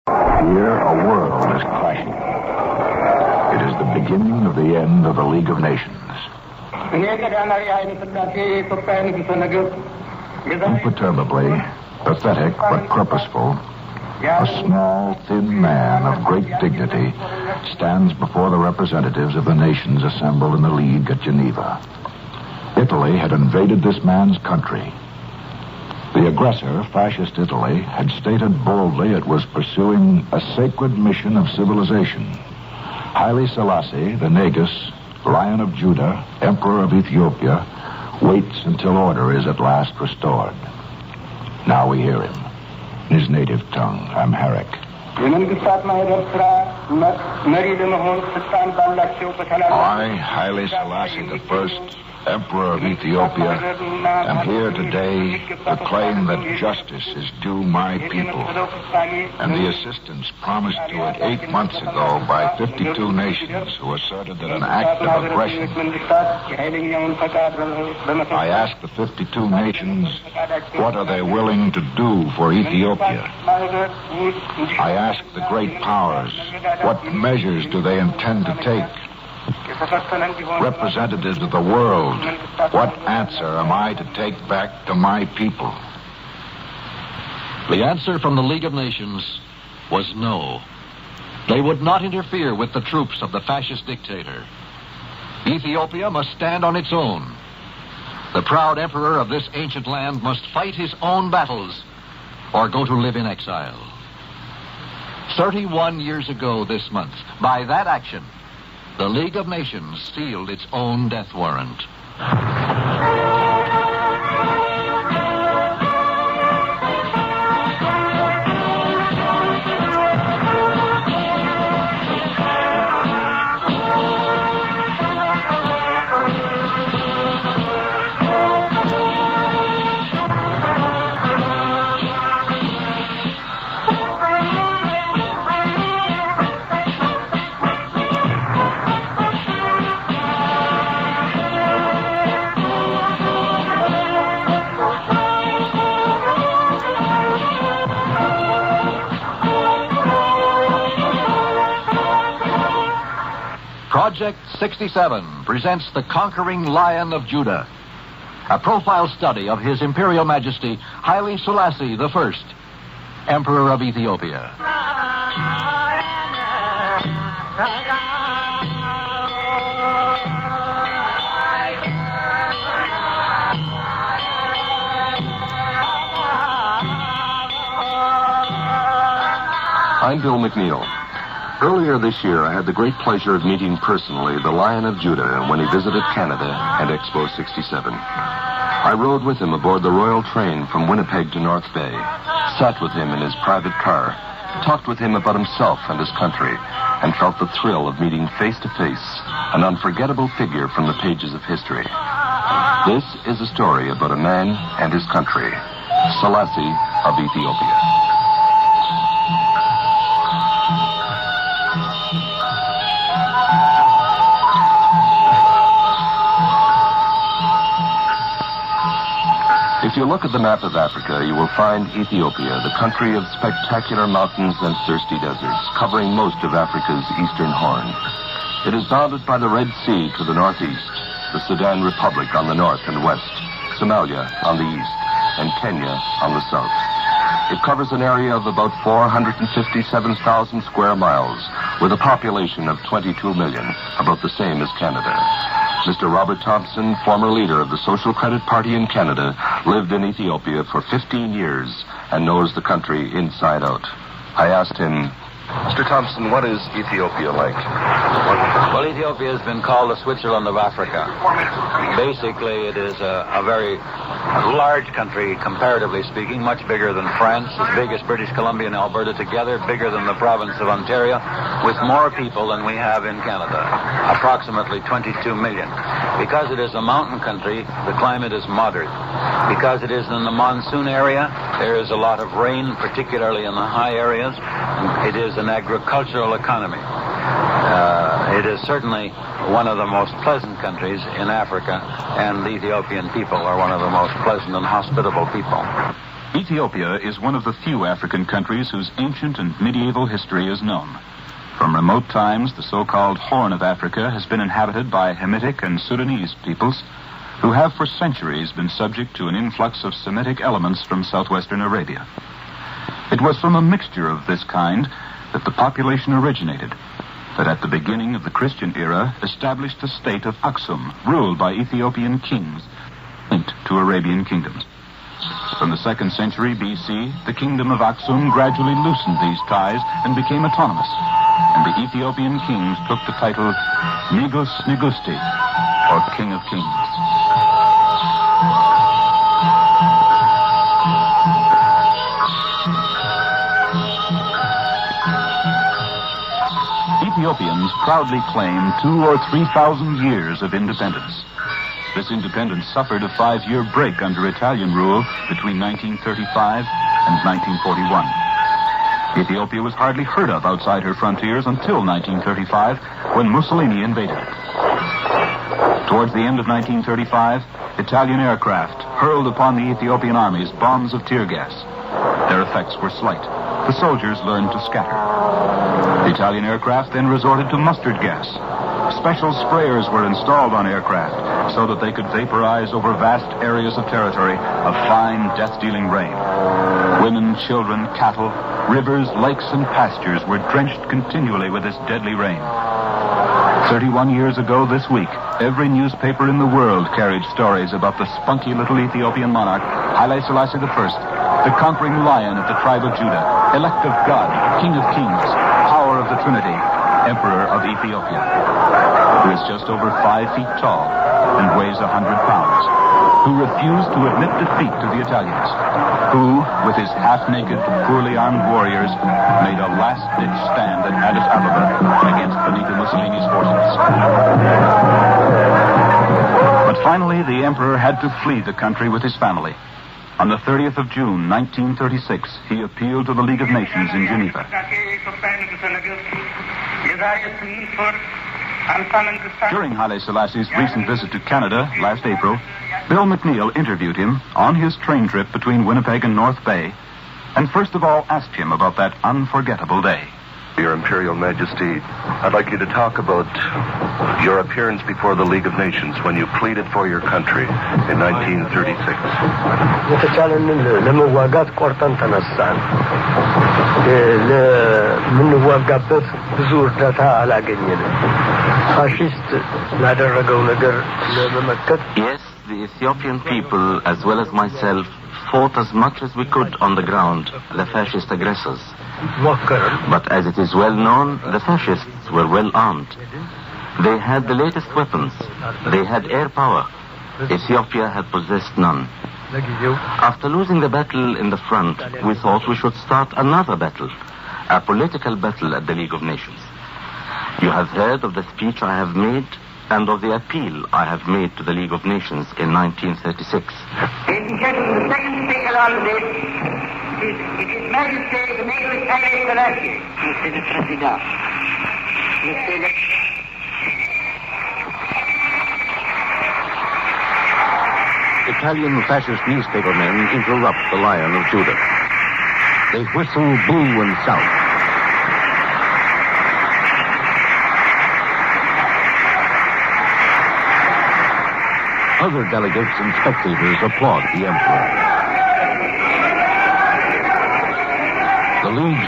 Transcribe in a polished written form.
Here, a world is clashing. It is the beginning of the end of the League of Nations. Imperturbably, pathetic but purposeful, a small, thin man of great dignity stands before the representatives of the nations assembled in the League at Geneva. Italy had invaded this man's country. The aggressor, Fascist Italy, had stated boldly it was pursuing a sacred mission of civilization. Haile Selassie, the Negus, Lion of Judah, Emperor of Ethiopia, waits until order is at last restored. Now we hear him, in his native tongue, Amharic. I, Haile Selassie I, Emperor of Ethiopia, am here today to claim that justice is due my people and the assistance promised to it 8 months ago by 52 nations who asserted that an act of aggression. I ask the 52 nations, what are they willing to do for Ethiopia? I ask the great powers, what measures do they intend to take? Representatives of the world, what answer am I to take back to my people? The answer from the League of Nations was no. They would not interfere with the troops of the fascist dictator. Ethiopia must stand on its own. The proud emperor of this ancient land must fight his own battles or go to live in exile. 31 years ago this month, by that action, the League of Nations sealed its own death warrant. Project 67 presents The Conquering Lion of Judah, a profile study of His Imperial Majesty Haile Selassie I, Emperor of Ethiopia. I'm Bill McNeil. Earlier this year, I had the great pleasure of meeting personally the Lion of Judah when he visited Canada at Expo 67. I rode with him aboard the Royal Train from Winnipeg to North Bay, sat with him in his private car, talked with him about himself and his country, and felt the thrill of meeting face to face an unforgettable figure from the pages of history. This is a story about a man and his country, Selassie of Ethiopia. If you look at the map of Africa, you will find Ethiopia, the country of spectacular mountains and thirsty deserts, covering most of Africa's eastern horn. It is bounded by the Red Sea to the northeast, the Sudan Republic on the north and west, Somalia on the east, and Kenya on the south. It covers an area of about 457,000 square miles, with a population of 22 million, about the same as Canada. Mr. Robert Thompson, former leader of the Social Credit Party in Canada, lived in Ethiopia for 15 years and knows the country inside out. I asked him, Mr. Thompson, what is Ethiopia like? Well, Ethiopia has been called the Switzerland of Africa. Basically, it is a very large country, comparatively speaking, much bigger than France, as big as British Columbia and Alberta together, bigger than the province of Ontario, with more people than we have in Canada, approximately 22 million. Because it is a mountain country, the climate is moderate. Because it is in the monsoon area, there is a lot of rain, particularly in the high areas. It is an agricultural economy. It is certainly one of the most pleasant countries in Africa, and the Ethiopian people are one of the most pleasant and hospitable people. Ethiopia is one of the few African countries whose ancient and medieval history is known. From remote times, the so-called Horn of Africa has been inhabited by Hamitic and Sudanese peoples who have for centuries been subject to an influx of Semitic elements from southwestern Arabia. It was from a mixture of this kind that the population originated, that at the beginning of the Christian era established the state of Aksum, ruled by Ethiopian kings, linked to Arabian kingdoms. From the 2nd century B.C., the kingdom of Aksum gradually loosened these ties and became autonomous, and the Ethiopian kings took the title Negus Negusti, or King of Kings. Ethiopians proudly claim 2,000 or 3,000 years of independence. This independence suffered a 5-year break under Italian rule between 1935 and 1941. Ethiopia was hardly heard of outside her frontiers until 1935, when Mussolini invaded it. Towards the end of 1935, Italian aircraft hurled upon the Ethiopian armies bombs of tear gas. Their effects were slight. The soldiers learned to scatter. The Italian aircraft then resorted to mustard gas. Special sprayers were installed on aircraft so that they could vaporize over vast areas of territory a fine, death-dealing rain. Women, children, cattle, rivers, lakes, and pastures were drenched continually with this deadly rain. 31 years ago this week, every newspaper in the world carried stories about the spunky little Ethiopian monarch, Haile Selassie I, the conquering lion of the tribe of Judah, elect of God, King of Kings, power of the Trinity, Emperor of Ethiopia, who is just over 5 feet tall and weighs 100 pounds, who refused to admit defeat to the Italians, who, with his half-naked, poorly armed warriors, made a last-ditch stand at Addis Ababa against Benito Mussolini's forces. But finally, the emperor had to flee the country with his family. On the 30th of June, 1936, he appealed to the League of Nations in Geneva. During Haile Selassie's recent visit to Canada last April, Bill McNeil interviewed him on his train trip between Winnipeg and North Bay, and first of all asked him about that unforgettable day. Your Imperial Majesty, I'd like you to talk about your appearance before the League of Nations when you pleaded for your country in 1936. የተቻለንን ለመዋጋት ቆርጠን ተነሳን። ለምንዋጋበት ብዙ እርዳታ አላገኘንም። ፋሺስት ላደረገው ነገር ለመመከት Yes, the Ethiopian people, as well as myself, fought as much as we could on the ground, the fascist aggressors. But as it is well known, the fascists were well armed. They had the latest weapons. They had air power. Ethiopia had possessed none. After losing the battle in the front, we thought we should start another battle, a political battle at the League of Nations. You have heard of the speech I have made and of the appeal I have made to the League of Nations in 1936. Ladies and gentlemen, the second speaker on this is His Majesty the Emperor Haile Selassie. Monsieur le Président. Monsieur le... Italian fascist newspapermen interrupt the Lion of Judah. They whistle, boo, and shout. Other delegates and spectators applaud the emperor. The League